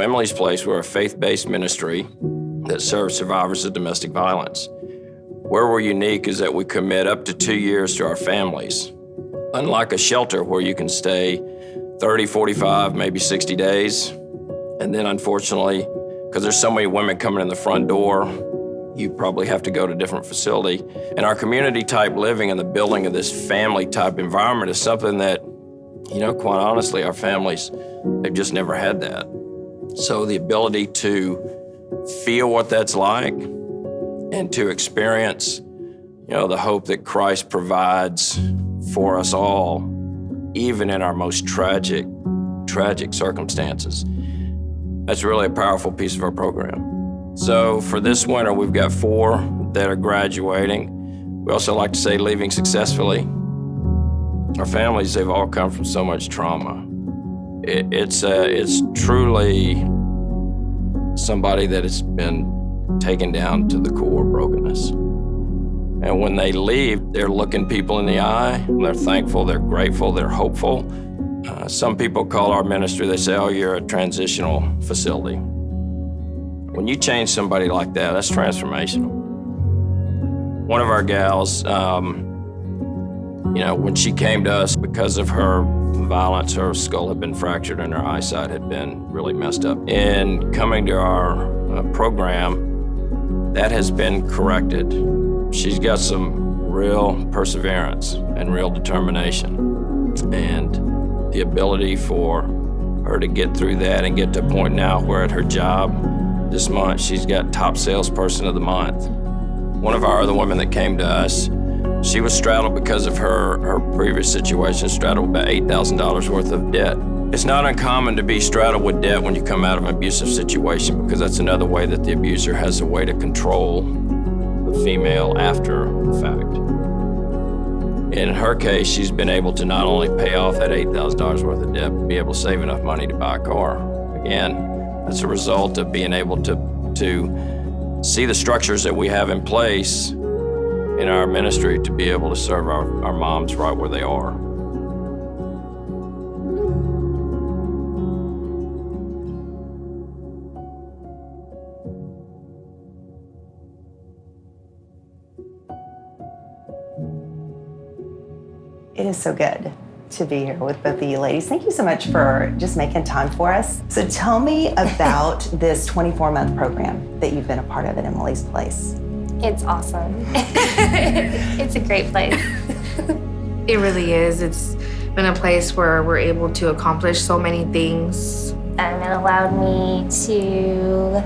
Emily's Place, we're a faith-based ministry that serves survivors of domestic violence. Where we're unique is that we commit up to 2 years to our families. Unlike a shelter where you can stay 30, 45, maybe 60 days, and then unfortunately, because there's so many women coming in the front door, you probably have to go to a different facility. And our community-type living and the building of this family-type environment is something that, quite honestly, our families, they've just never had that. So the ability to feel what that's like and to experience, the hope that Christ provides for us all, even in our most tragic circumstances. That's really a powerful piece of our program. So for this winter, we've got 4 that are graduating. We also like to say leaving successfully. Our families, they've all come from so much trauma. It's truly somebody that has been taken down to the core brokenness. And when they leave, they're looking people in the eye. They're thankful, they're grateful, they're hopeful. Some people call our ministry, they say, oh, you're a transitional facility. When you change somebody like that, that's transformational. One of our gals, when she came to us because of her violence, her skull had been fractured and her eyesight had been really messed up. In coming to our program, that has been corrected. She's got some real perseverance and real determination. And the ability for her to get through that and get to a point now where at her job this month, she's got top salesperson of the month. One of our other women that came to us, she was straddled because of her previous situation, straddled about $8,000 worth of debt. It's not uncommon to be straddled with debt when you come out of an abusive situation, because that's another way that the abuser has a way to control the female after the fact. In her case, she's been able to not only pay off that $8,000 worth of debt, but be able to save enough money to buy a car. Again, that's a result of being able to see the structures that we have in place in our ministry to be able to serve our moms right where they are. It is so good to be here with both of you ladies. Thank you so much for just making time for us. So tell me about this 24-month program that you've been a part of at Emily's Place. It's awesome. It's a great place. It really is. It's been a place where we're able to accomplish so many things. It allowed me to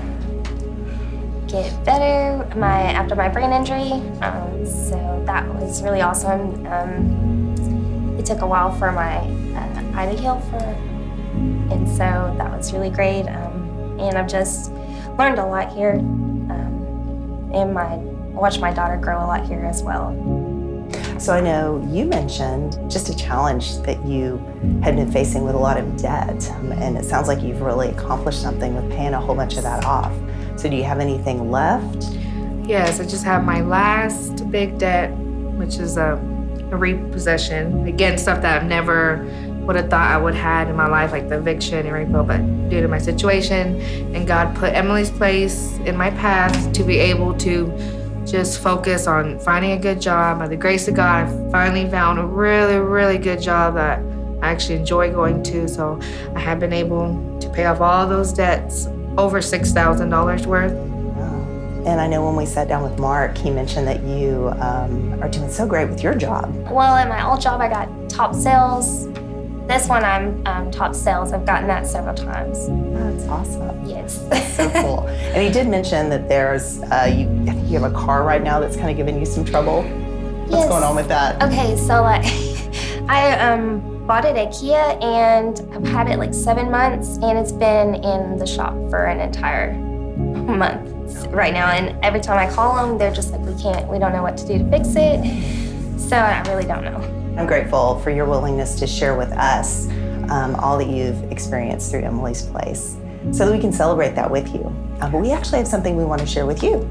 get better after my brain injury. So that was really awesome. It took a while for my eye to heal, and so that was really great. And I've just learned a lot here, and watched my daughter grow a lot here as well. So I know you mentioned just a challenge that you had been facing with a lot of debt, and it sounds like you've really accomplished something with paying a whole bunch of that off. So do you have anything left? Yes, I just have my last big debt, which is a repossession. Again, stuff that I've never would have thought I would have in my life, like the eviction and repo, but due to my situation, and God put Emily's Place in my path to be able to just focus on finding a good job. By the grace of God, I finally found a really, really good job that I actually enjoy going to. So I have been able to pay off all those debts, over $6,000 worth. And I know when we sat down with Mark, he mentioned that you are doing so great with your job. Well, at my old job, I got top sales. This one, I'm top sales. I've gotten that several times. That's awesome. Yes. That's so cool. And he did mention that there's, I think you have a car right now that's kind of giving you some trouble. What's going on with that? Okay, so I bought it at Kia, and I've had it like 7 months, and it's been in the shop for an entire month right now. And every time I call them, they're just like, we don't know what to do to fix it. So I really don't know. I'm grateful for your willingness to share with us all that you've experienced through Emily's Place so that we can celebrate that with you. But we actually have something we want to share with you.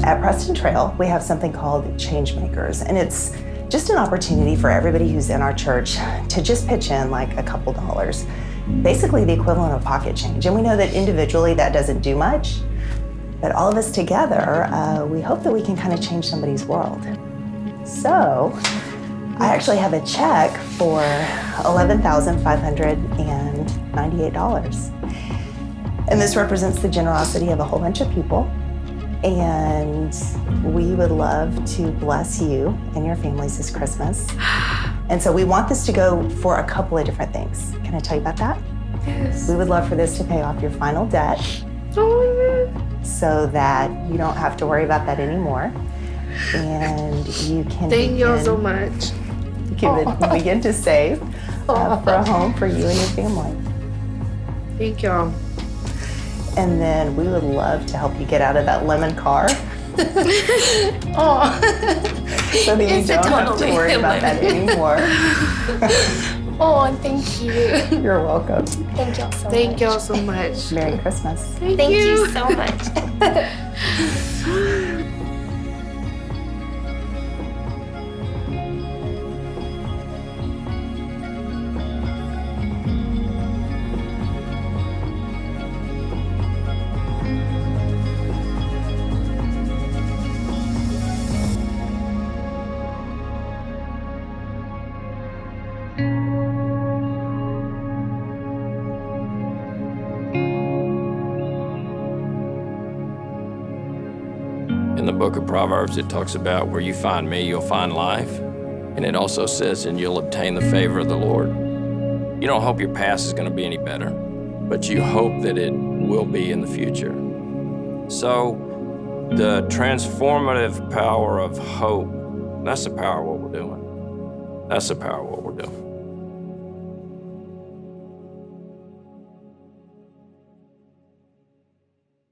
At Preston Trail, we have something called Change Makers, and it's just an opportunity for everybody who's in our church to just pitch in like a couple dollars. basically the equivalent of pocket change. And we know that individually that doesn't do much, but all of us together, we hope that we can kind of change somebody's world. So I actually have a check for $11,598. And this represents the generosity of a whole bunch of people. And we would love to bless you and your families this Christmas. And so we want this to go for a couple of different things. Can I tell you about that? Yes. We would love for this to pay off your final debt Oh my God. so that you don't have to worry about that anymore. And you can Thank y'all so much. You can begin to save for a home for you and your family. Thank y'all. And then we would love to help you get out of that lemon car Oh, so that you It's a don't have to totally worry about that anymore. oh, thank you. You're welcome. Thank y'all so much. Thank y'all so much. Merry Christmas. Thank you so much. In the book of Proverbs, it talks about where you find me, you'll find life. And it also says, and you'll obtain the favor of the Lord. You don't hope your past is going to be any better, but you hope that it will be in the future. So the transformative power of hope, that's the power of what we're doing. That's the power of what we're doing.